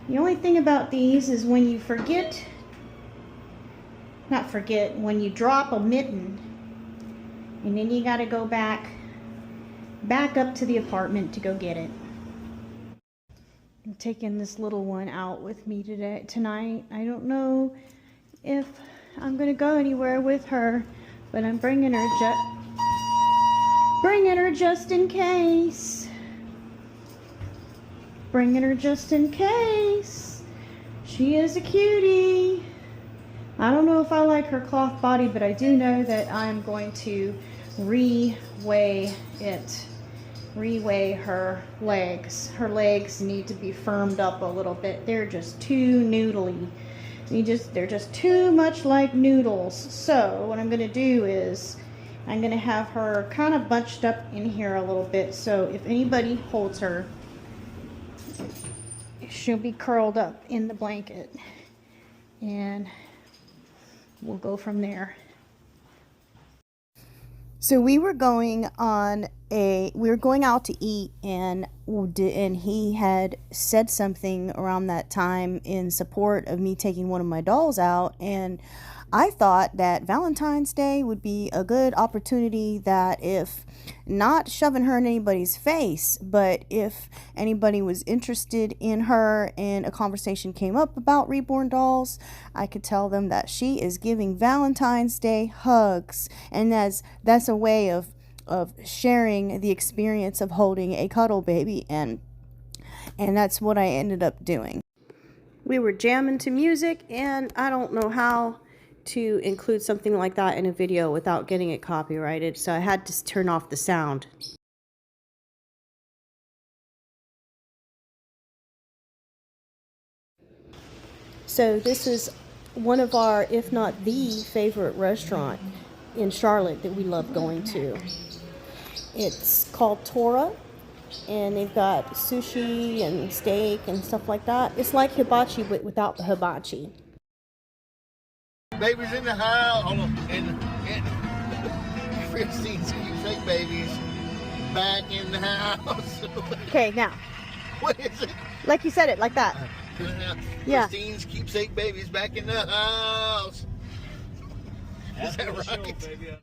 The only thing about these is when you forget, not forget, when you drop a mitten, and then you gotta go back up to the apartment to go get it. I'm taking this little one out with me tonight. I don't know if I'm gonna go anywhere with her, but I'm bringing her just in case. Bringing her just in case. She is a cutie. I don't know if I like her cloth body, but I do know that I'm going to reweigh her legs. Her legs need to be firmed up a little bit. They're just too noodly. They're just too much like noodles. So what I'm gonna do is I'm gonna have her kind of bunched up in here a little bit. So if anybody holds her, she'll be curled up in the blanket, and we'll go from there. So we were going out to eat, and he had said something around that time in support of me taking one of my dolls out, and I thought that Valentine's Day would be a good opportunity, that if not shoving her in anybody's face, but if anybody was interested in her and a conversation came up about reborn dolls, I could tell them that she is giving Valentine's Day hugs, and that's a way of sharing the experience of holding a cuddle baby, and that's what I ended up doing. We were jamming to music, and I don't know how to include something like that in a video without getting it copyrighted, so I had to turn off the sound. So this is one of our, if not the favorite restaurant in Charlotte that we love going to. It's called Tora, and they've got sushi and steak and stuff like that. It's like hibachi, but without the hibachi. Babies in the house. Hold on. And Christine's keepsake babies back in the house. Okay, now. What is it? Like you said it, like that. Yeah. Christine's keepsake babies back in the house. Is that right? Show,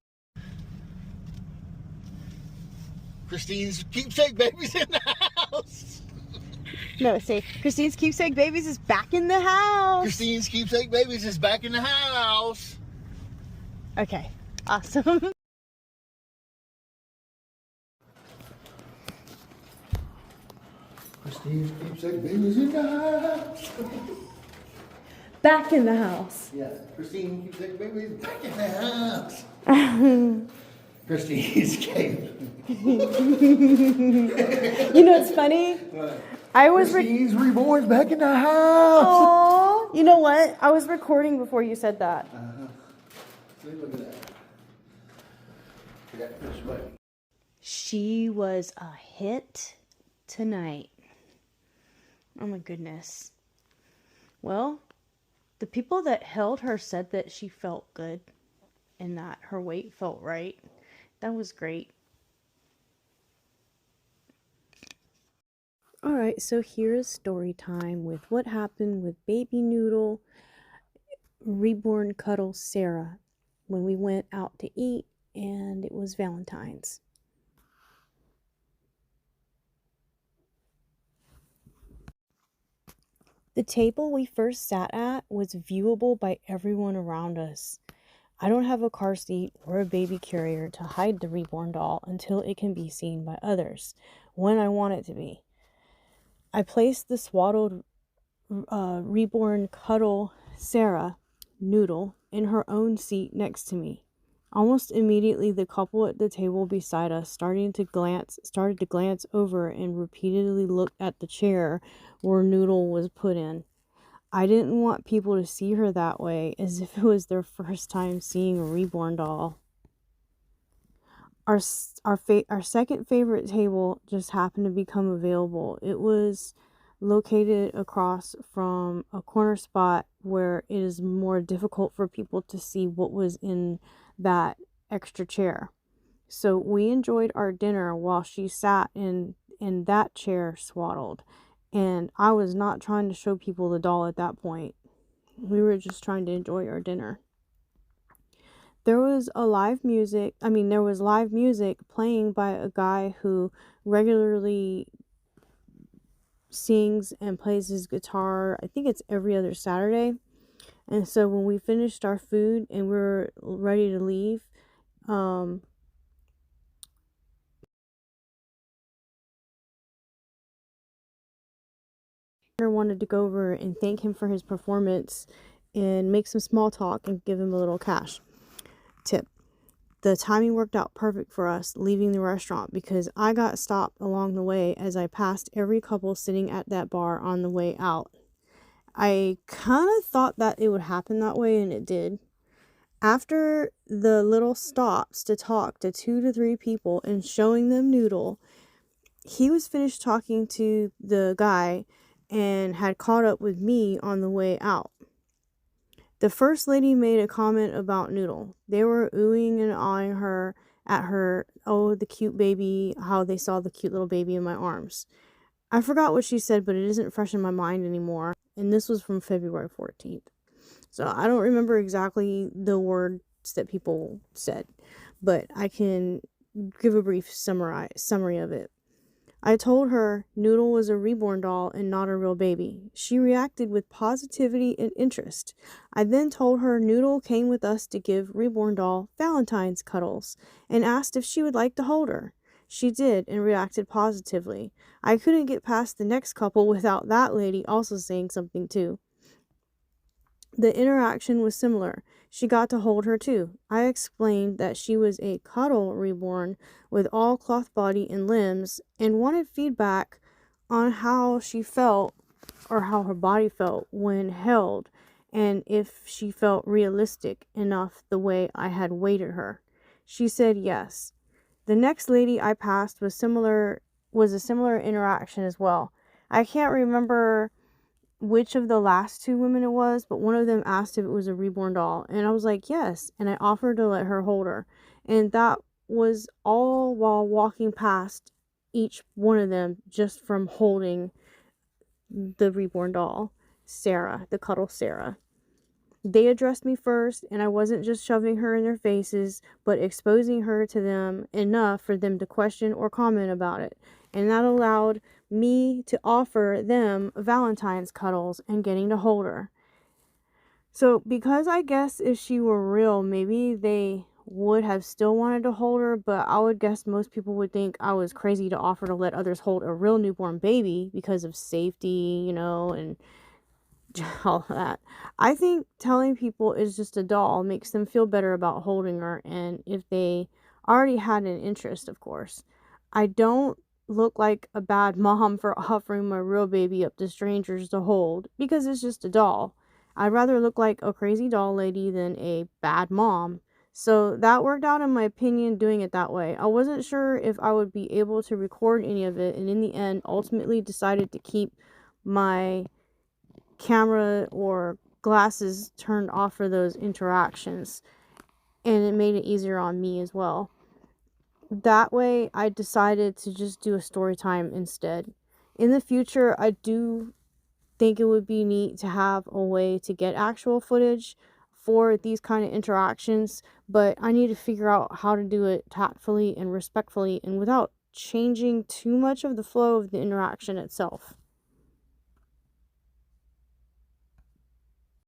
Christine's keepsake babies in the house. No, say Christine's keepsake babies is back in the house. Christine's keepsake babies is back in the house. Okay, awesome. Christine's keepsake babies in the house. Back in the house. Yeah, Christine's keepsake babies back in the house. Christine's cave. You know what's funny? What? Christine's Reborn's back in the house. Aww. You know what? I was recording before you said that. See, look at that. Forgot to push the button. She was a hit tonight. Oh my goodness. Well, the people that held her said that she felt good and that her weight felt right. That was great. Alright, so here's story time with what happened with Baby Noodle, Reborn Cuddle Serah, when we went out to eat and it was Valentine's. The table we first sat at was viewable by everyone around us. I don't have a car seat or a baby carrier to hide the reborn doll until it can be seen by others, when I want it to be. I placed the swaddled Reborn Cuddle Serah, Noodle, in her own seat next to me. Almost immediately, the couple at the table beside us started to glance over and repeatedly looked at the chair where Noodle was put in. I didn't want people to see her that way, as if it was their first time seeing a reborn doll. Our second favorite table just happened to become available. It was located across from a corner spot where it is more difficult for people to see what was in that extra chair. So we enjoyed our dinner while she sat in that chair swaddled. And I was not trying to show people the doll at that point. We were just trying to enjoy our dinner. There was live music playing by a guy who regularly sings and plays his guitar. I think it's every other Saturday. And so when we finished our food and we were ready to leave, I wanted to go over and thank him for his performance and make some small talk and give him a little cash tip. The timing worked out perfect for us leaving the restaurant because I got stopped along the way as I passed every couple sitting at that bar on the way out. I kind of thought that it would happen that way, and it did. After the little stops to talk to 2 to 3 people and showing them Noodle, he was finished talking to the guy and had caught up with me on the way out. The first lady made a comment about Noodle. They were oohing and awing at her, oh, the cute baby, how they saw the cute little baby in my arms. I forgot what she said, but it isn't fresh in my mind anymore. And this was from February 14th. So I don't remember exactly the words that people said, but I can give a brief summary of it. I told her Noodle was a reborn doll and not a real baby. She reacted with positivity and interest. I then told her Noodle came with us to give reborn doll Valentines Cuddles and asked if she would like to hold her. She did and reacted positively. I couldn't get past the next couple without that lady also saying something too. The interaction was similar. She got to hold her too. I explained that she was a cuddle reborn with all cloth body and limbs and wanted feedback on how she felt or how her body felt when held and if she felt realistic enough the way I had weighted her. She said yes. The next lady I passed was a similar interaction as well. I can't remember which of the last 2 women it was, but one of them asked if it was a reborn doll, and I was like, yes, and I offered to let her hold her, and that was all while walking past each one of them just from holding the reborn doll, Serah, the cuddle Serah. They addressed me first, and I wasn't just shoving her in their faces, but exposing her to them enough for them to question or comment about it. And that allowed me to offer them Valentine's Cuddles and getting to hold her. So, because I guess if she were real, maybe they would have still wanted to hold her, but I would guess most people would think I was crazy to offer to let others hold a real newborn baby because of safety, and all that. I think telling people it's just a doll makes them feel better about holding her, and if they already had an interest, of course. I don't look like a bad mom for offering my real baby up to strangers to hold because it's just a doll. I'd rather look like a crazy doll lady than a bad mom. So that worked out in my opinion doing it that way. I wasn't sure if I would be able to record any of it, and in the end ultimately decided to keep my camera or glasses turned off for those interactions, and it made it easier on me as well. That way I decided to just do a story time instead. In the future, I do think it would be neat to have a way to get actual footage for these kind of interactions, but I need to figure out how to do it tactfully and respectfully and without changing too much of the flow of the interaction itself.